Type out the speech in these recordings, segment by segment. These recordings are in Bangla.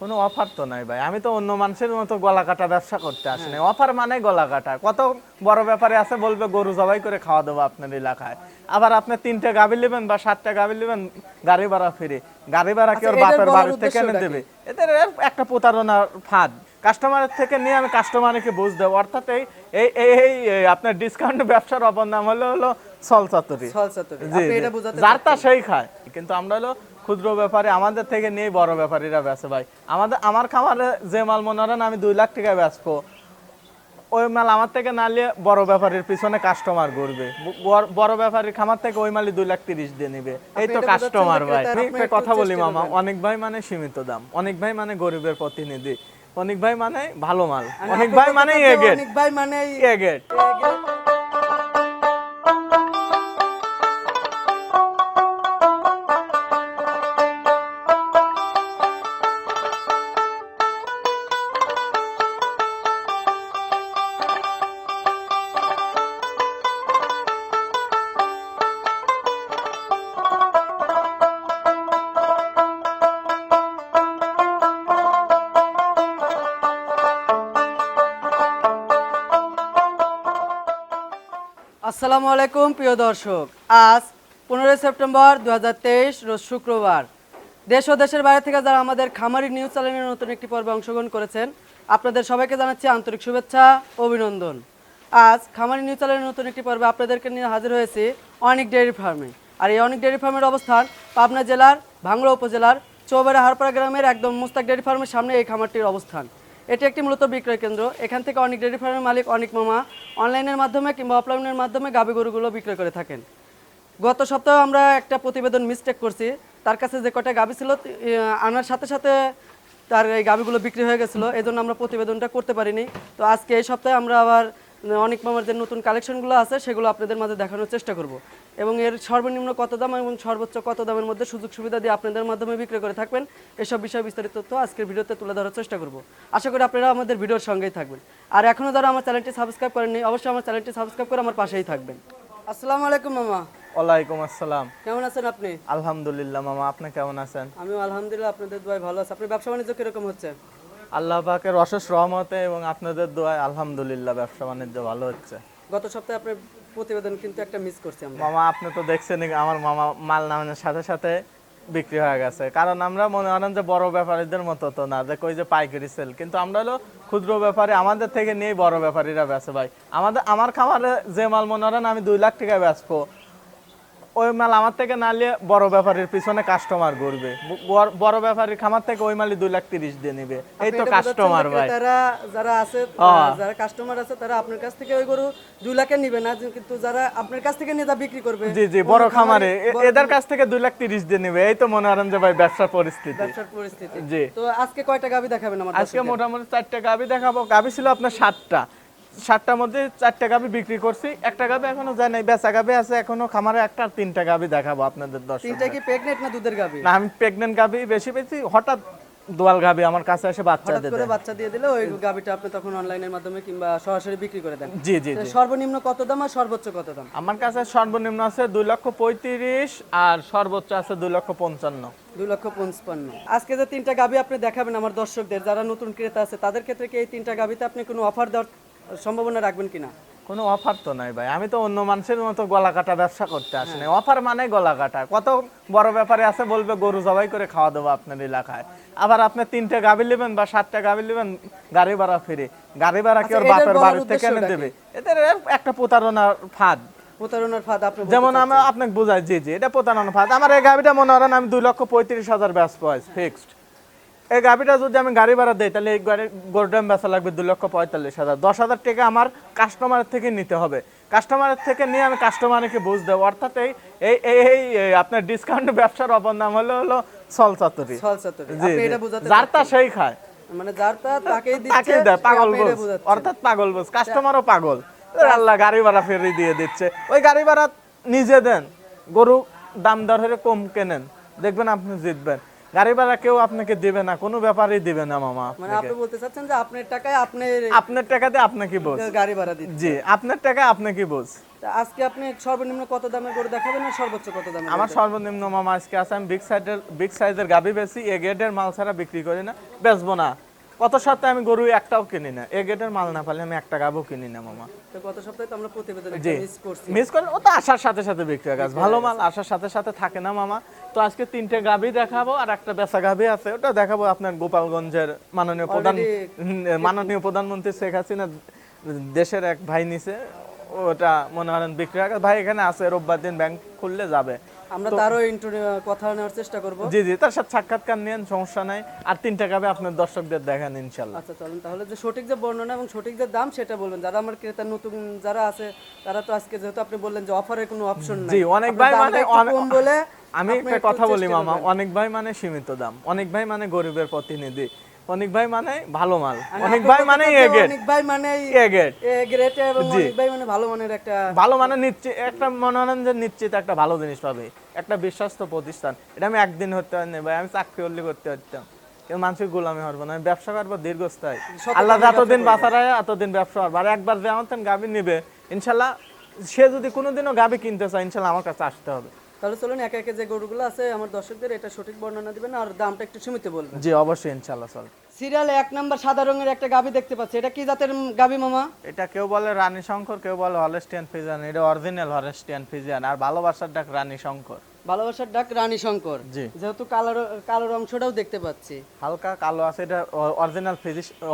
কোনো অফার তো নাই ভাই, আমি তো অন্য মানুষের মতো গলা কাটা ব্যবসা করতে আসিনি। অফার মানে গলা কাটা। কত বড় ব্যাপারে আছে বলবে গরু জবাই করে খাওয়া দেবো আপনার এলাকায়, আবার আপনি 3টে গাভী নেবেন বা 7টে গাভী নেবেন, গাড়ি ভাড়া ফ্রি। গাড়ি ভাড়া কি ওর বাপের বাড়ির থেকে এনে দেবে? এদের একটা প্রতারণার ফাঁদ। কাস্টমারের থেকে নিয়ে আমি কাস্টমারকে বুঝ দেবো। অর্থাৎ এই এই এই এই আপনার ডিসকাউন্ট ব্যবসার অপর নাম হলো ছলচাতুরি। জি, যার তা সেই খায়। কিন্তু আমরা হলো ক্ষুদ্র ব্যাপারী, আমাদের থেকে নিয়ে বড় ব্যাপারীরা বেচে ভাই। আমার খামারে যে মাল মনে হয় আমি 2 লাখ টাকা বেচবো, ওই মাল আমার থেকে না নিয়ে বড় ব্যাপারীর পিছনে কাস্টমার ঘুরবে। বড় ব্যাপারীর খামার থেকে ওই মালই 2,30,000 দিয়ে নিবে। এই তো কাস্টমার ভাই। আমি একটা কথা বলি মামা, অনেক ভাই মানে সীমিত দাম, অনেক ভাই মানে গরিবের প্রতিনিধি, অনেক ভাই মানে ভালো মাল, অনেক ভাই মানে এগেট, অনেক ভাই মানে এগেট। আসসালামু আলাইকুম প্রিয় দর্শক, আজ 15 সেপ্টেম্বর 2023 রোজ শুক্রবার। দেশ ও দেশের বাইরে থেকে যারা আমাদের খামারি নিউজ চ্যানেলের নতুন একটি পর্বে অংশগ্রহণ করেছেন, আপনাদের সবাইকে জানাচ্ছি আন্তরিক শুভেচ্ছা, অভিনন্দন। আজ খামারি নিউজ চ্যানেলের নতুন একটি পর্বে আপনাদেরকে নিয়ে হাজির হয়েছি অনিক ডেয়ারি ফার্মে। আর এই অনিক ডেয়ারি ফার্মের অবস্থান পাবনা জেলার ভাঙ্গুড়া উপজেলার চৌবাড়া হারপাড়া গ্রামের একদম মুস্তাক ডেয়ারি ফার্মের সামনে এই খামারটির অবস্থান। এটি একটি মূলত বিক্রয় কেন্দ্র। এখান থেকে অনেক ডেয়ারি ফার্মের মালিক অনেক মামা অনলাইনের মাধ্যমে কিংবা অফলাইনের মাধ্যমে গাভী গরুগুলো বিক্রয় করে থাকেন। গত সপ্তাহে আমরা একটা প্রতিবেদন মিস্টেক করছি, তার কাছে যে কটা গাভী ছিল আনার সাথে সাথে তার এই গাভীগুলো বিক্রি হয়ে গেছিলো, এই জন্য আমরা প্রতিবেদনটা করতে পারিনি। তো আজকে এই সপ্তাহে আমরা আবার অনেক মামার যে নতুন কালেকশনগুলো আছে সেগুলো আপনাদের মাঝে দেখানোর চেষ্টা করব, এবং এর সর্বনিম্ন কত দাম এবং সর্বোচ্চ কত দামের মধ্যে সুযোগ সুবিধা দিয়ে আপনাদের মাধ্যমে বিক্রি করে থাকবেন, এসব বিষয়ে বিস্তারিত তথ্য আজকের ভিডিওতে তুলে ধরার চেষ্টা করব। আশা করি আপনারা আমাদের ভিডিওর সঙ্গেই থাকবেন। আর এখনও যারা আমার চ্যানেলটি সাবস্ক্রাইব করেননি, অবশ্যই আমার চ্যানেলটি সাবস্ক্রাইব করে আমার পাশেই থাকবেন। আসসালামু আলাইকুম মামা। ওয়ালাইকুম আসসালাম। কেমন আছেন আপনি? আলহামদুলিল্লাহ মামা, আপনি কেমন আছেন? আমিও আলহামদুলিল্লাহ, আপনাদের দোয়ায় ভালো আছি। আপনার ব্যবসা বাণিজ্য কিরকম হচ্ছে? আল্লাহ পাকের অশেষ রহমতে এবং আপনাদের দোয়ায় আলহামদুলিল্লাহ ব্যবসা বাণিজ্য ভালো হচ্ছে। গত সপ্তাহে আপনার প্রতিবেদন কিন্তু একটা মিস করছি আমরা। মামা আপনি তো দেখছেন আমার মামা মাল নামানোর সাথে সাথে বিক্রি হয়ে গেছে, কারণ আমরা মনে করেন যে বড় ব্যাপারীদের মতো তো না যে কই যে পাইকারি সেল, কিন্তু আমরা হলো ক্ষুদ্র ব্যাপারী, আমাদের থেকে নিয়ে বড় ব্যাপারীরা বেচে ভাই। আমার খামারে যে মাল মনে করেন আমি 2 লাখ টাকা বেচবো, ওই মাল আমার থেকে না নিয়ে বড় ব্যাপারীর পিছনে কাস্টমার ঘুরবে। বড় ব্যাপারীর খামার থেকে ওই মালই 2,30,000 দিয়ে নিবে। এই তো কাস্টমার ভাই। যারা আছে, যারা কাস্টমার আছে তারা আপনার কাছ থেকে ওই গরু 2 লাখে নিবে না, কিন্তু যারা আপনার কাছ থেকে নিয়ে যা বিক্রি করবে, জি জি, বড় খামারে এদের কাছ থেকে 2,30,000 দিয়ে নিবে। এই তো মনে করেন যে ভাই ব্যবসার পরিস্থিতি। জি। তো আজকে কয়টা গাভী দেখাবেন আমাদের? আজকে মোটামুটি 4টা গাভী দেখাবো। গাভী ছিল আপনার 7টার মধ্যে 4টা গাভী বিক্রি করছি, একটা গাভী এখনো যায় নাই, বেচা গাভী আছে এখনো খামারে একটা, আর 3টা গাভী দেখাবো আপনাদের দর্শক। 3টা কি প্রেগন্যান্ট না দুধের গাভী? না, আমি প্রেগন্যান্ট গাভী বেশি বেশি। হঠাৎ দোয়াল গাভী আমার কাছে এসে বাচ্চা দিয়ে দিলে ওই গাভীটা আপনি তখন অনলাইনের মাধ্যমে কিংবা সরাসরি বিক্রি করে দেন। জি জি। সর্বনিম্ন কত দাম আর সর্বোচ্চ কত দাম? আমার কাছে সর্বনিম্ন আছে 2,35,000 আর সর্বোচ্চ আছে 2,55,000। 2,55,000। আজকে যে 3টা গাভী আপনি দেখাবেন আমার দর্শকদের যারা নতুন ক্রেতা আছে তাদের ক্ষেত্রে কি এই 3টা গাভীতে আপনি কোনো অফার দেওয়ার সম্ভাবনা রাখবেন কিনা? কোনো অফার তো নাই ভাই, আমি তো অন্য মানুষের মতো গলা কাটা ব্যবসা করতে আসিনি। অফার মানে গলা কাটা। কত বড় ব্যাপারে আছে বলবে গরু জবাই করে খাওয়া দেবো আপনার এলাকায়, আবার আপনি 3টে গাভী নেবেন বা 7টা গাভী নেবেন, গাড়ি ভাড়া ফ্রি। গাড়ি ভাড়া কি ওর বাপের বাড়ির থেকে এনে দেবে? এদের একটা প্রতারণার ফাঁদ। আপনি যেমন আমি আপনাকে বুঝাই। জি জি, এটা প্রতারণার ফাঁদ। আমার এই গাভীটা মনে করেন আমি 2,35,000 বেচবো ফিক্সড। এই গাভীটা যদি আমি গাড়ি ভাড়া দিই তাহলে এই গরুর দাম বেচা লাগবে 2,45,000। 10,000 টাকা আমার কাস্টমারের থেকে নিতে হবে। কাস্টমারের থেকে নিয়ে আমি কাস্টমারকে বুঝ দেবো। অর্থাৎ এই এই আপনার ডিসকাউন্ট ব্যবসার অপর নাম হলো ছলচাতুরি। জি, যার তা সেই খায়, মানে যার তা তাকেই দিচ্ছে, পাগল বোঝ, অর্থাৎ পাগল বোঝ। কাস্টমারও পাগল। আল্লাহ গাড়ি ভাড়া ফেরি দিয়ে দিচ্ছে। ওই গাড়ি ভাড়া নিজে দেন, গরু দাম দর হলে কম কেনেন, দেখবেন আপনি জিতবেন। গাড়ি ভাড়া কেউ আপনাকে দিবে না, কোনো ব্যাপারই দিবে না মামা। মানে আপনি বলতে চাচ্ছেন যে আপনার টাকায় আপনি আপনার টাকাতে আপনি কি বোঝ? গাড়ি ভাড়া দিচ্ছেন। জি, আপনার টাকায় আপনি কি বোঝ? তা আজকে আপনি সর্বনিম্ন কত দামের গরু দেখাবেন না সর্বোচ্চ কত দামের? আমার সর্বনিম্ন মামা আজকে আছে, আমি বিগ সাইজের গাবি বেশি, এ গ্রেডের মাল ছাড়া বিক্রি করি না, বেচবো না। কত সপ্তাহে আমি গরু একটাও কিনি না, এ গ্রেডের মাল না পারলে আমি একটা গাবও কিনি না মামা। তো গত সপ্তাহে তো আমরা প্রতিবেদন জি, মিস করছি। মিস করে ও তো আসার সাথে সাথে বিক্রি হয়ে গেছে, ভালো মাল আসার সাথে সাথে থাকে না মামা। তো আজকে 3টে গাবি দেখাবো, আর একটা বেচা গাবি আছে, ওটা দেখাবো আপনার গোপালগঞ্জের মাননীয় প্রধানমন্ত্রী শেখ হাসিনা দেশের এক ভাই নিছে, ওটা মনে করেন বিক্রি হয়ে গেছে। ভাই এখানে আছে, রোববার দিন ব্যাংক খুললে যাবে, আমরা তারও কথা নেওয়ার চেষ্টা করব। জি জি, তার সাথে সাক্ষাৎকার নিয়েন, সমস্যা নাই। আর 3টে গাবি আপনার দর্শকদের দেখান ইনশাল্লাহ। আচ্ছা চলুন তাহলে, যে সঠিক যে বর্ণনা এবং সঠিক যে দাম সেটা বলবেন। যারা আমার ক্রেতা নতুন যারা আছে তারা তো আজকে যেহেতু আপনি বললেন যে অফারের কোনো অপশন নাই, জি, অনেক ভাই মানে কম বলে আমি একটা কথা বলি মামা, অনেক ভাই মানে সীমিত দাম, অনেক ভাই মানে গরিবের প্রতিনিধি, অনেক ভাই মানে ভালো মাল, অনেক ভাই মানে এ গ্রেড, অনেক ভাই মানে এ গ্রেড, এ গ্রেড, এবং অনেক ভাই মানে ভালো মানের একটা ভালো মানে নিশ্চিত একটা মনে হয় যে নিশ্চিত একটা ভালো জিনিস পাবে, একটা বিশ্বস্ত প্রতিষ্ঠান। এটা আমি একদিন হতে হয় না ভাই, আমি চাকরি হলে করতে পারতাম, কিন্তু মানুষের গোলামি হবো না, আমি ব্যবসা করবো দীর্ঘস্থায়ী। আল্লাহ যতদিন বাঁচা রায় এতদিন ব্যবসা করবো। আর একবার যে আমার গাবি নিবে ইনশাল্লাহ, সে যদি কোনোদিনও গাবি কিনতে চায় ইনশাল্লাহ আমার কাছে আসতে হবে। তাহলে চলুন একে একে যে গরুগুলো আছে আমার দর্শকদের এটা সঠিক বর্ণনা দিবেন আর দামটা একটু সীমিত বলবেন। জি অবশ্যই ইনশাল্লাহ। চল, সিরিয়ালে 1 নাম্বার সাদা রঙের একটা গাবি দেখতে পাচ্ছি, এটা কি জাতের গাবি মামা? এটা কেউ বলে রানী শঙ্কর, কেউ বলে হলস্টিয়ান ফ্রিজিয়ান, এটা অরিজিনাল হলস্টিয়ান ফ্রিজিয়ান, আর ভালোবাসার ডাক রানী শঙ্কর। ভালোবাসার ডাক রানী শঙ্কর, জি। যেহেতু কালোর অংশটাও দেখতে পাচ্ছি, হালকা কালো আছে, এটা অরিজিনাল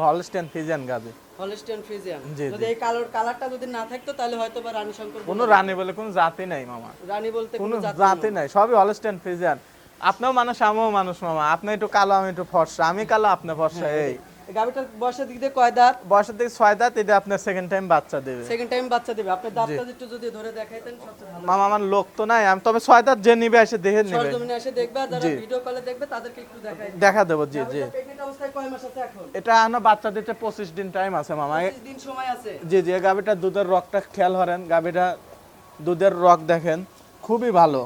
হলস্টিয়ান ফ্রিজিয়ান গাবি, হলস্টিয়ান ফ্রিজিয়ান। জি, যদি এই কালারটা যদি না থাকতো তাহলে হয়তো বা রানী শঙ্কর। কোনো রানী বলে কোনো জাতি নাই মামা, রানী বলতে কোনো জাতি নাই, সবই হলস্টিয়ান ফ্রিজিয়ান। আপনিও মানুষ আমিও মানুষ মামা, আপনি একটু কালো আমি একটু ফর্সা, আমি কালো আপনি ফর্সা। এই গাবিটার বয়সের দিক দিয়ে কয় দাঁত? বয়সের দিকে 6 দাঁত, এটা আপনার সেকেন্ড টাইম বাচ্চা দেবে। সেকেন্ড টাইম বাচ্চা দিবে। আপনি দাঁতটা একটু যদি ধরে দেখাইতেন সবচেয়ে ভালো। মামা আমার লোক তো নাই, আমি তবে 6 দাঁত যে নিবে এসে দেখে নিবে, সরজমিনে এসে দেখবে, আর যারা ভিডিও কলে দেখবে তাদেরকে একটু দেখাই দেখা দেবো। জি জি, প্রেগন্যান্ট অবস্থায় কয় মাস আছে এখন? এটা আমরা বাচ্চা দিতে 25 দিন টাইম আছে মামা। 25 দিন সময় আছে। জি জি, গাবিটা দুধের রকটা খেয়াল করেন, গাবিটা দুধের রক দেখেন খুবই ভালো,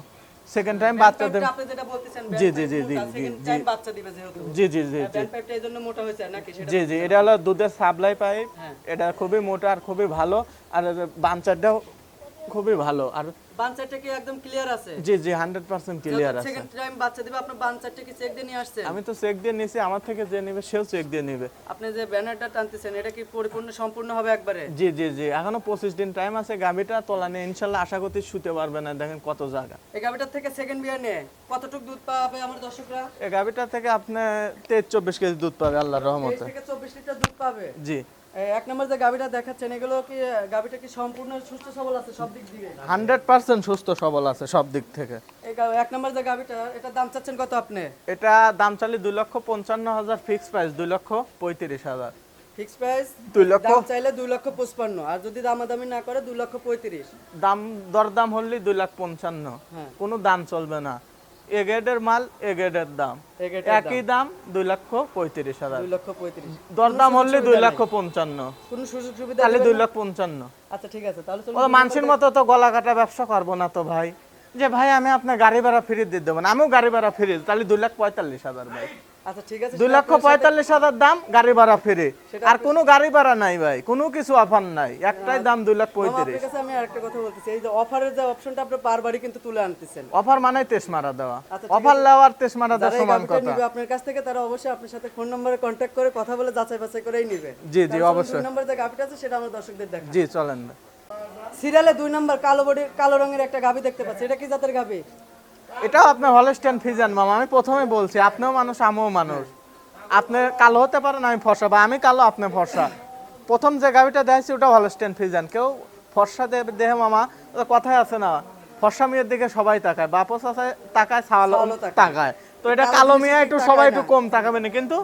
সেকেন্ড টাইম বাচ্চা দেবে। আপনি যেটা বলতেছেন জি জি জি জি সেকেন্ড টাইম বাচ্চা দিবে যেহেতু। জি জি জি জি ব্যান্ড পাইপটা এজন্য মোটা হয়েছে নাকি সেটা? জি জি, এটা হলো দুধের সাপ্লাই পাইপ, হ্যাঁ। এটা খুবই মোটা আর খুবই ভালো, আর বাঞ্চারটাও খুবই ভালো। আর বাচ্চাটা কি একদম ক্লিয়ার আছে? জি জি 100% ক্লিয়ার আছে। সেকেন্ড টাইম বাচ্চা দিবে, আপনি বাচ্চাটা কি চেক দিয়ে নিয়ে আসছেন? আমি তো চেক দিয়ে নিছি, আমার থেকে যে নেবে সেও চেক দিয়ে নেবে। আপনি যে ব্যানারটা টানতেছেন এটা কি পরিপূর্ণ সম্পূর্ণ হবে একবারে? জি জি জি, এখনো 25 দিন টাইম আছে, গাবিটা তোলা নেই ইনশাল্লাহ, আশা করতে শুতে পারবে না, দেখেন কত জায়গা। এই গাবিটার থেকে সেকেন্ড বিয়ার নিয়ে কতটুকু দুধ পাবে আমার দর্শকরা? এই গাবিটা থেকে আপনি 23-24 কেজি দুধ পাবে আল্লাহর 23 রহমতে। থেকে 24 লিটার দুধ পাবে। জি, এক নম্বর যে গাবিটা দেখাচ্ছেন এগুলো কি গাবিটা কি সম্পূর্ণ সুস্থ সবল আছে সব দিক দিয়ে? 100% সুস্থ সবল আছে সব দিক থেকে। এই এক নম্বর যে গাবিটা, এটা দাম চাচ্ছেন কত আপনি? এটা দাম চালি 2,55,000, ফিক্স প্রাইস 2,35,000। ফিক্স প্রাইস 2 লক্ষ, দাম চাইলে 2,55,000, আর যদি দামাদামি না করে 2,35,000। দাম দরদাম হলে 2,55,000, হ্যাঁ। কোনো দাম চলবে না। এ গ্রেডের মাল এ গ্রেডের দাম, এই গেটের একই দাম 2,35,000, 2,35,000। দরদাম হলে 2,55,000, কোনো সুযোগ সুবিধা তাহলে দিবেন না? 2,55,000। আচ্ছা ঠিক আছে, তাহলে ও চলুন মানুষের মতো তো গলা কাটা ব্যবসা করবো না তো ভাই, যে ভাই আমি আপনার গাড়ি ভাড়া ফ্রি দিয়ে দেবো না, আমিও গাড়ি ভাড়া ফ্রি, তাহলে 2,45,000 ভাই, আচ্ছা ঠিক আছে, 2,45,000 দাম, গাড়ি ভাড়া ফ্রি, আর কোনো গাড়ি ভাড়া নাই ভাই, কোনো কিছু অফার নাই, একটাই দাম মামা, 2,35,000। আপনার কাছে আমি আরেকটা কথা বলতেছি, এই যে অফারের যে অপশনটা আপনি বারবারই কিন্তু তুলে আনতেছেন। অফার মানে তেজ মারা দেওয়া, আচ্ছা, ঠিক অফার লেওয়ার তেজ মারা দেওয়া যারা এই সমান গাবিটা কথা। নিবে আপনার কাছ থেকে তারা অবশ্যই আপনার সাথে ফোন নম্বরে কন্ট্যাক্ট করে কথা বলে যাচাই বাছাই করেই নিবে। জি জি তাহলে চলুন অবশ্যই, 2 নম্বর যে গাবিটা আছে সেটা আমরা দর্শকদের দেখাই। জি চলেন। সিরিয়ালে 2 নম্বর কালো রঙের একটা গাবি দেখতে পাচ্ছি, এটা কি জাতের গাবি? এটাও আপনার হলস্টাইন ফ্রিজিয়ান মামা, আমি প্রথমে বলছি আপনিও মানুষ আমিও মানুষ, আপনি কালো হতে পারেন আমি ফর্সা, বা আমি কালো আপনি ফর্সা। প্রথম যে গাবিটা দেখছি ওটা হলস্টাইন ফ্রিজিয়ান, কেউ ফর্সা দেহে মামা, ওটা কথাই আছে না, ফর্সা মেয়ের দিকে সবাই তাকায়, বাপস আছে তাকায়, ছাওয়ালো তাকায়, তো এটা কালো মেয়ে একটু সবাই একটু কম তাকাবে না, কিন্তু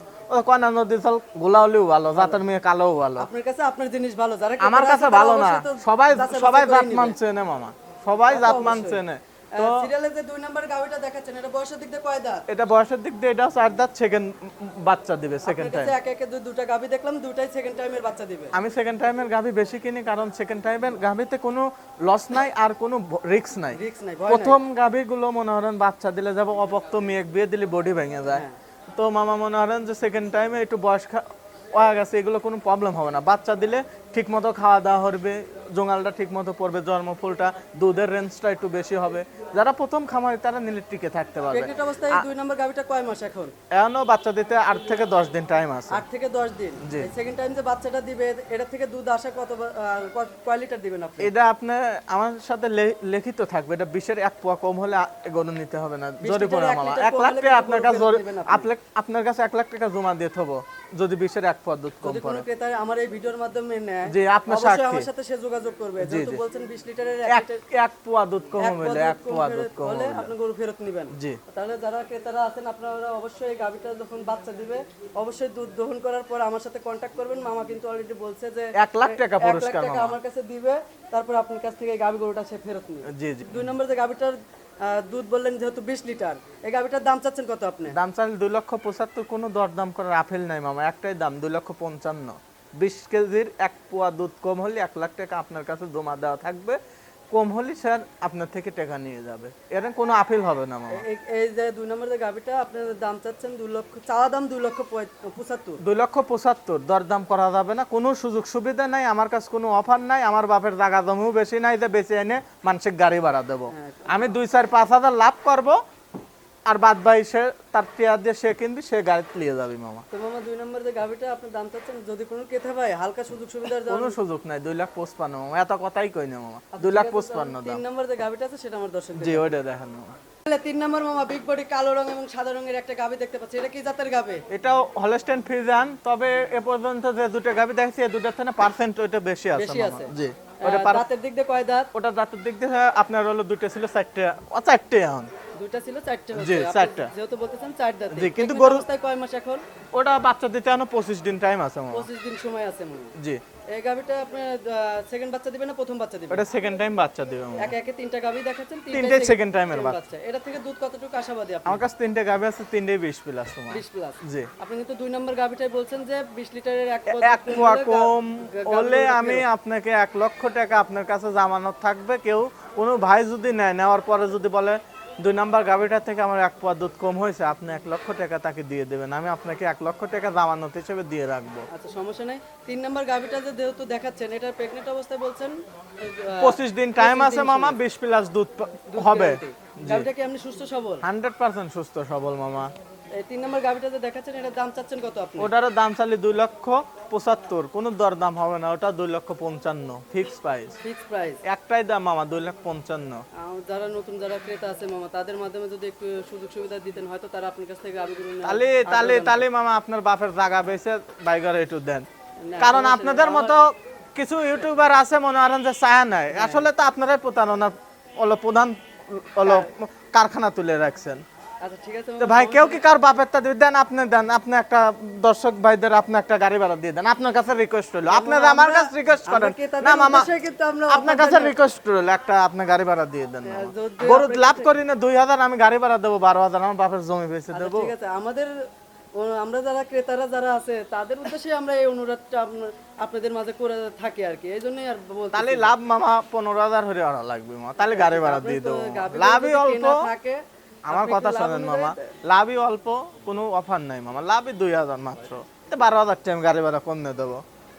কয়না নদী জল গোলাওলিও ভালো, জাতের মেয়ে কালোও ভালো। আপনার কাছে আপনার জিনিস ভালো, যারা আমার কাছে ভালো না, সবাই সবাই জাত মানছে না মামা, সবাই জাত মানছে না, সিরিয়ালে যে 2 নাম্বার গাবিটা দেখাচ্ছেন এটা বয়সের দিক দিয়ে কয় দাঁত? এটা বয়সের দিক দিয়ে এটা 4 দাঁত, সেকেন্ড বাচ্চা দিবে সেকেন্ড আপনার টাইম। কাছে একে একে দুটা গাবি দেখলাম, দুটাই সেকেন্ড টাইমের বাচ্চা দিবে। আমি সেকেন্ড টাইমের গাভী বেশি কিনি, কারণ সেকেন্ড টাইমের গাভীতে কোনো লস নাই আর কোনো রিস্ক নাই। রিস্ক নাই, ভয় নাই। প্রথম গাভীগুলো মনে করেন বাচ্চা দিলে যাব অপক্ত মেয়েক বিয়ে দিলে বডি ভেঙে যায়। তো মামা মনে করেন যে সেকেন্ড টাইমে একটু বয়স হয়ে গেছে, এগুলো কোনো প্রবলেম হবে না। বাচ্চা দিলে ঠিক মতো খাওয়া দাওয়া হবে, জোঙালটা ঠিক মতো পড়বে, জন্মফুলটা দুধের রেঞ্জটা একটু বেশি হবে। যারা প্রথম খামারে তারা নিলে টিকে থাকতে পারবে। প্রেগনেন্ট অবস্থায় 2 নাম্বার গাবিটা কয় মাস এখন? এখনো বাচ্চা দিতে 8 থেকে 10 দিন টাইম আছে। 8 থেকে 10 দিন। জি। সেকেন্ড টাইম যে বাচ্চাটা দিবে এটা থেকে দুধ আসা কয় লিটার দিবেন আপনি? এটা আপনি আমার সাথে লিখিত থাকবে, এটা 20-এর 1 পোয়া কম হলে গরু নিতে হবে না। 20 জরি পড়া লিটার, 1 মামা লিটার 1 কম লাখ হলে টাকা কিন্তু আপনার কাছে গরু দিবেন আপনি। আপনার কাছে 1 লাখ টাকা জমা দিয়ে থবো যদি 20-এর 1 পোয়া দুধ কম যদি পড়ে। কোনো ক্রেতা আমার এই ভিডিওর মাধ্যমে নেয়, জি, আপনার অবশ্যই সাক্ষী। আমার সাথে সে যোগাযোগ করবে। যেহেতু বলছেন 20 লিটারের 1 লিটার 1 পোয়া দুধ কম হলে 1 পোয়া দুধ কম হলে হলে আপনি গরু ফেরত নেবেন। জি। তাহলে যারা ক্রেতারা আছেন আপনারা অবশ্যই এই গাভীটা যখন বাচ্চা দিবে অবশ্যই দুধ দহন করার পর আমার সাথে কন্টাক্ট করবেন। মামা কিন্তু অলরেডি বলছে যে 1 লাখ টাকা 1 লাখ পুরস্কার টাকা মামা। আমার কাছে দিবে, তারপর আপনার কাছ থেকে এই গাভী গরুটা সে ফেরত নেবে। জি জি। 2 নম্বর যে গাভীটার দুধ বললেন যেহেতু 20 লিটার, এই গাভীটার দাম চাচ্ছেন কত আপনি? দাম চাইলে 2,75,000, কোনো দরদাম করার আপেল নাই মামা, একটাই দাম 2,55,000। 20 কেজির 1 পোয়া দুধ কম হলে 1 লাখ টাকা আপনার কাছে জমা দেওয়া থাকবে, কম হলে স্যার আপনার থেকে টাকা নিয়ে যাবে, এর কোনো আপিল হবে না মামা। এই যে 2 নম্বর যে গাভীটা আপনার দাম চাচ্ছেন 2 লক্ষ, চাওয়া দাম 2,75,000। 2,75,000 দরদাম করা যাবে না, কোনো সুযোগ সুবিধা নাই, আমার কাছে কোনো অফার নাই, আমার বাপের জায়গা জমিও বেশি নাই যে বেঁচে এনে মানসিক গাড়ি ভাড়া দেবো। আমি 2-4-5 হাজার লাভ করব, আর বাদ বাই সে তার টিয়া দিয়ে সে কিনবি, সে গাড়িতে নিয়ে যাবি মামা। তো মামা 2 নম্বর যে গাভীটা আপনি দাম চাচ্ছেন, যদি কোনো ক্রেতা ভাই হালকা সুযোগ সুবিধার জন্য, কোনো সুযোগ নাই, 2,55,000 মামা, এত কথাই কই না মামা, 2,55,000 দাম। 3 নম্বর যে গাভীটা আছে সেটা আমার দর্শক জি, ওইটা দেখেন মামা। 3 নম্বর মামা বিগ বডি কালো রং এবং সাদা রঙের একটা গাভী দেখতে পাচ্ছি, এটা কি জাতের গাভী? এটাও হলস্টেইন ফ্রিজিয়ান, তবে এ পর্যন্ত যে দুটো গাভী দেখছি এই দুটোর থেকে পার্সেন্ট ওইটা বেশি আছে বেশি মামা। আছে। জি, ওটা দাঁতের দিক দিয়ে কয় দাঁত? ওটা দাঁতের দিক দিয়ে আপনার হলো দুটো ছিল 4টে এখন। দুইটা ছিল 4টে জি, হচ্ছে। আপনি 4টা। যেহেতু বলতেছেন 4 দাঁত। জি, কিন্তু Pregnant গরু- অবস্থায় কয় মাস এখন? ওটা বাচ্চা দিতে এখনো 25 দিন টাইম আছে মামা। 25 দিন সময় আছে মামা। জি, এই গাভীটা আপনি সেকেন্ড বাচ্চা দিবেন না প্রথম বাচ্চা দিবেন? ওটা সেকেন্ড টাইম বাচ্চা দিবে মামা। একে একে 3টা গাভী দেখাচ্ছেন, তিনটে second time এর বাচ্চা। এটা থেকে দুধ কতটুকু আশাবাদী আপনি? আমার কাছে 3টে গাভী আছে, 3টেই 20 প্লাস মামা। 20 প্লাস। জি, আপনি কিন্তু 2 নম্বর গাভীটাই বলছেন যে 20 লিটারের 1 এক পোয়া কম হলে আমি আপনাকে 1 লক্ষ টাকা আপনার কাছে জামানত থাকবে। কেউ কোনো ভাই যদি নেওয়ার পরে যদি বলে 2 নাম্বার গাভীটা থেকে আমার 1 পোয়া দুধ কম হয়েছে, আপনি 1 লক্ষ টাকা তাকে দিয়ে দেবেন, আমি আপনাকে 1 লক্ষ টাকা জামানত হিসেবে দিয়ে রাখবো। আচ্ছা, সমস্যা নাই। 3 নম্বর গাভীটা যে যেহেতু দেখাচ্ছেন এটা প্রেগনেন্ট অবস্থায় বলছেন 25 দিন টাইম আছে মামা, 20 প্লাস দুধ হবে। গাভীটা কি আপনি সুস্থ সবল? 100% সুস্থ সবল মামা। এই 3 নম্বর গাভীটা যে দেখাচ্ছেন এটার দাম চাচ্ছেন কত আপনি? ওটারও দাম চালি 2,75,000, কোনো দরদাম হবে না, ওটা 2,55,000 ফিক্স প্রাইস। Fix price. একটাই দাম মামা 2,55,000। যারা নতুন যারা ক্রেতা আছে মামা তাদের মাধ্যমে যদি একটু সুযোগ সুবিধা দিতেন হয়তো তারা আপনার কাছ থেকে গাভীগুলো নেওয়ার তালে মামা আপনার বাপের জায়গা বেচে বাইগার একটু দেন, কারণ আপনাদের মতো কিছু ইউটিউবার আছে মনে করেন যে ছায়া নাই, আসলে তো আপনারাই প্রতারণা হলো প্রধান হলো কারখানা তুলে রাখছেন। আচ্ছা, ঠিক আছে তো ভাই কেউ কি কার বাপের তা দেন, আপনি দেন, আপনি একটা দর্শক ভাইদের আপনি একটা গাড়ি ভাড়া দিয়ে দেন, আপনার কাছে রিকোয়েস্ট হলো, আপনারা আমার কাছে রিকোয়েস্ট করেন না মামা, কিন্তু আমরা আপনার কাছে রিকোয়েস্ট হলো একটা আপনি গাড়ি ভাড়া দিয়ে দেন মামা। গরু লাভ করি না 2,000, আমি গাড়ি ভাড়া দেবো 12,000, আমার বাপের জমি বেচে দেবো। ঠিক আছে, আমরা যারা ক্রেতারা যারা আছে তাদের উদ্দেশ্যে আমরা এই অনুরোধটা আপনাদের মাঝে করে থাকি আর কি, এই জন্যই আর বলতে। তাহলে লাভ মামা 15,000 হরে আনা লাগবে মামা, তাহলে গাড়ি ভাড়া দিয়ে দেবো। গাভীগুলো লাভই যদি অল্প, কেনা থাকে, আমার আপনি কথা একটু লাভ শোনেন অনুযায়ী মামা, লাভই অল্প, কোনো অফার নাই মামা, লাভই 2,000 মাত্র, 12,000 টাইম গাড়ি ভাড়া কমে দেবো।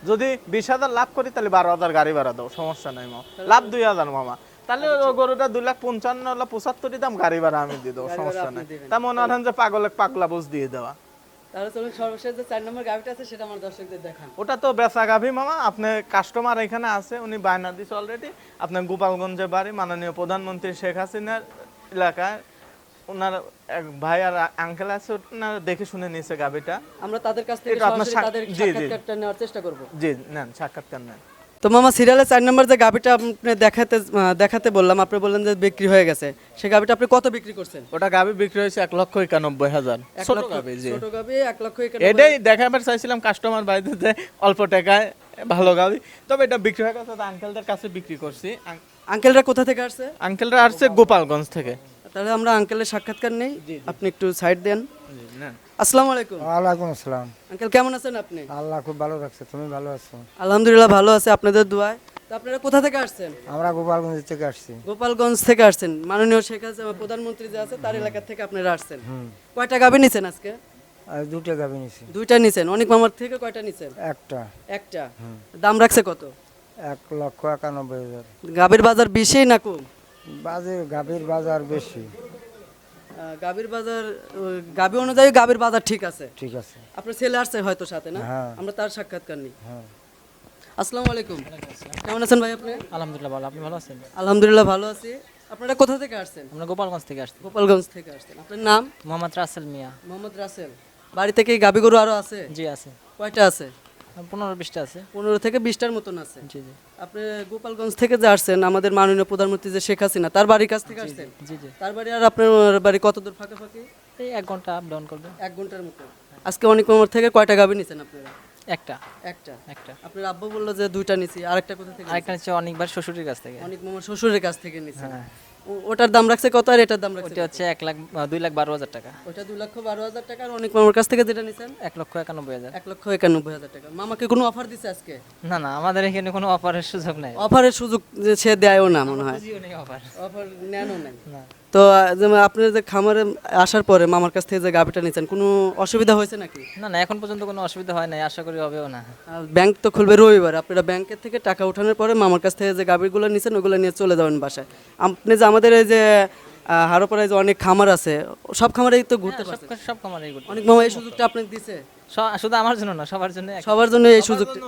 যদি 20,000 লাভ করি তাহলে 12,000 গাড়ি ভাড়া দেবো, সমস্যা নাই মামা, লাভ 2,000 মামা। তাহলে ওই গরুটা 2,55,000 দাম, গাড়ি ভাড়া আমি দিয়ে দেবো, সমস্যা নাই। তা মনে হয় যে পাগলা বুঝ দিয়ে দেওয়া। তাহলে চলুন সর্বশেষ যে 4 নম্বর গাভীটা আছে সেটা আমার দর্শকদের দেখান। ওটা তো বেচা গাভী মামা, আপনি কাস্টমার এখানে আছে, উনি বায়না দিচ্ছে অলরেডি, আপনার গোপালগঞ্জে বাড়ি, মাননীয় প্রধানমন্ত্রী শেখ হাসিনার এলাকায় ওনার এক ভাই আর আঙ্কেল আছে, ওনারা দেখে শুনে নিয়েছে গাভীটা। আমরা তাদের কাছ থেকে এটা আপনার সরাসরি তাদের জি, জি। সাক্ষাৎকারটা নেওয়ার চেষ্টা করব। জি নেন, সাক্ষাৎকার নেন। তো মামা সিরিয়ালে 4 নম্বর যে গাভীটা আপনি দেখাতে বললাম, আপনি বললেন যে বিক্রি হয়ে গেছে, সেই গাভীটা আপনি কত বিক্রি করছেন? ওটা গাভী বিক্রি হয়েছে 1,91,000, ছোট গাভী। জি, ছোট গাভী 1,91,000। এটাই দেখাবার চাইছিলাম কাস্টমার ভাইদের যে অল্প টাকায় ভালো গাভী, তবে এটা বিক্রি হয়ে গেছে, আঙ্কেলদের কাছে বিক্রি করছি। আঙ্কেলরা কোথা থেকে আসছে? আঙ্কেলরা আসছে গোপালগঞ্জ থেকে। তাহলে আমরা আঙ্কেলের সাক্ষাৎকার নেই, আপনি একটু সাইড দেন। আসসালামু আলাইকুম। ওয়ালাইকুম আসসালাম। আঙ্কেল কেমন আছেন আপনি? আল্লাহ খুব ভালো রাখছে, তুমি ভালো আছো? আলহামদুলিল্লাহ ভালো আছে আপনাদের দোয়ায়। তো আপনারা কোথা থেকে আসছেন? আমরা গোপালগঞ্জ থেকে আসছি। গোপালগঞ্জ থেকে আসছেন, মাননীয় শেখ হাসিনা প্রধানমন্ত্রী যে আছে তার এলাকা থেকে আপনারা আসছেন। কয়টা গাভী নিছেন আজকে? আর দুটো গাভী নিছি। দুইটা নিছেন। অনেক মামার থেকে কয়টা নিছেন? একটা একটা। দাম রাখছে কত? 1,91,000। গাভীর বাজার বেশি না কম? গাভীর বাজার বেশি। গাভীর বাজার গাভী অনুযায়ী গাভীর বাজার ঠিক আছে। ঠিক আছে। আপনার ছেলে আসছে হয়তো সাথে না? হ্যাঁ। আমরা তার সাক্ষাৎকার নিই। হ্যাঁ। আসসালামু আলাইকুম। কেমন আছেন ভাই আপনি? আলহামদুলিল্লাহ ভালো, আপনি ভালো আছেন? আলহামদুলিল্লাহ ভালো আছি। আপনারা কোথা থেকে আসছেন? আমরা গোপালগঞ্জ থেকে আসছি। গোপালগঞ্জ থেকে আসছেন। আপনার নাম? মোহাম্মদ রাসেল মিয়া। মোহাম্মদ রাসেল। বাড়িতে কি গাভী গরু আরো আছে? জি আছে, কয়টা আছে? 15-20টা আছে। 15 থেকে 20টার মতন আছে। জি জি আপনি গোপালগঞ্জ থেকে যে আসছেন, আমাদের মাননীয় প্রধানমন্ত্রী যে শেখ হাসিনা তার বাড়ির কাছ থেকে আসছেন? জি জি। তার বাড়ি আর আপনার বাড়ি কত দূর ফাঁকাফাঁকি? এই 1 ঘন্টা আপ ডাউন করবে। 1 ঘন্টার মতো। আজকে অনেক মামার থেকে কয়টা গাভী নিছেন আপনারা? একটা একটা। একটা আপনার আব্বু বললো যে দুইটা নিছি, আরেকটা কোথা থেকে? আরেকটা হচ্ছে অনেকবার শ্বশুরের কাছ থেকে। অনেক মামার শ্বশুরের কাছ থেকে নিছেন। হ্যাঁ। ওটার দাম রাখছে কত আর এটার দাম রাখছে ওটা কত? হচ্ছে 2,12,000 টাকা। ওটা 2,12,000 টাকা। আর অনেক মামার কাছ থেকে যেটা নিছেন? 1,91,000। 1,91,000 টাকা। মামাকে কোনো অফার দিছে আজকে? না না, আমাদের এখানে কোনো অফারের সুযোগ নাই। অফারের সুযোগ যে সে দেয়ও না মনে হয়। বুঝিও নেই অফার। অফার নেনও নাই। না তো যেমন আপনি যে খামারে আসার পরে মামার কাছ থেকে যে গাভিটা নিছেন, কোনো অসুবিধা হয়েছে নাকি? না না, এখন পর্যন্ত কোনো অসুবিধা হয় নাই, আশা করি হবেও না। ব্যাংক তো খুলবে রবিবার, আপনারা ব্যাংকের থেকে টাকা ওঠানোর পরে মামার কাছ থেকে যে গাভিগুলো নিছেন ওগুলো নিয়ে চলে যাবেন বাসায়। আপনি যে আমাদের এই যে হারোপাড়ায় যে অনেক খামার আছে, সব খামারেই তো ঘুরতে পারছেন। সব কামারেই করতে। অনেক মামা এই সুযোগটা আপনাকে দিছে? শুধু আমার জন্য না, সবার জন্য। সবার জন্য এই সুযোগটা?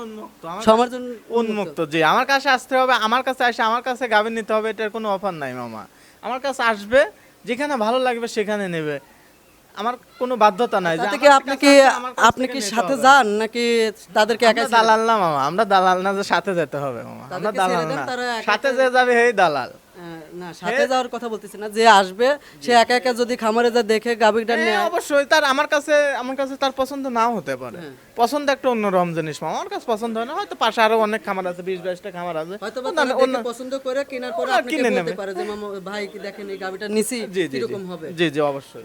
সবার জন্য উন্মুক্ত। জি, আমার কাছে আসতে হবে, আমার কাছে আসে আমার কাছে গাভী নিতে হবে, এটার কোনো অফার নাই মামা। আমার কাছে আসবে, যেখানে ভালো লাগবে সেখানে নেবে, আমার কোনো বাধ্যতা নাই। যে তাতে আমার কি কাছে আপনি কি আসবে, আমার কাছ আপনি থেকে কি নিতে সাথে হবে। যান নাকি তাদেরকে একাই আমরা দালাল না মামা, আমরা দালাল না যে সাথে যেতে হবে মামা, আমরা তাদেরকে দালাল ছেড়ে দেন, না। তারা একা সাথে একা- যে যাবে সেই দালাল। না, সাথে যাওয়ার কথা বলতেছি না, যে আসবে সে একা একা যদি খামারে যা দেখে গাভিটা হ্যাঁ, নেয়। অবশ্যই তার আমার কাছে তার পছন্দ নাও হতে পারে। পছন্দ একটা অন্যরকম জিনিস মামা, আমার কাছে পছন্দ হয় না, হয়তো পাশে আরো অনেক খামার আছে, 20-22টা খামার আছে, হয়তো বা অন্য- তারা অন্য- দেখে পছন্দ করে কেনার পরে ওরা আপনাকে কিনে বলতে নেবে। পারে যে মামা ভাই কি দেখেন এই গাভিটা নিছি, জি জি কিরকম হবে। জি জি অবশ্যই।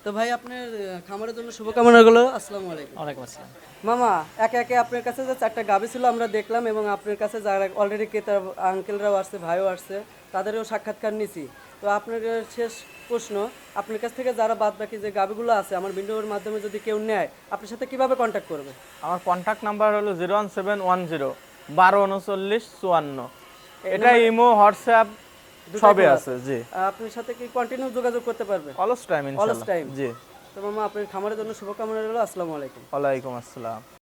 তো ভাই আপনার খামারের জন্য শুভকামনাগুলো। আসসালামু আলাইকুম। ওয়ালাইকুম আসসালাম। মামা, একে একে আপনার কাছে যে 4টা গাভী ছিল আমরা দেখলাম, এবং আপনার কাছে যারা অলরেডি ক্রেতা আঙ্কেলরাও আসছে, ভাইও আসছে, তাদেরও সাক্ষাৎকার নিছি। তো আপনার শেষ প্রশ্ন, আপনার কাছ থেকে যারা বাদ বাকি যে গাভীগুলো আছে আমার ভিডিওর মাধ্যমে যদি কেউ নেয়, আপনার সাথে কিভাবে কন্ট্যাক্ট করবে? আমার কন্ট্যাক্ট নাম্বার হলো 01710 123954। এটা ইমো, হোয়াটসঅ্যাপ সবই আছে। জি, আপনার সাথে কি কন্টিনিউ যোগাযোগ করতে পারবে? অলস টাইম অলস ইনশাআল্লাহ। টাইম। জি, তো মামা আপনার খামারের জন্য শুভকামনা রইল। আসসালামু আলাইকুম। ওয়ালাইকুম আসসালাম।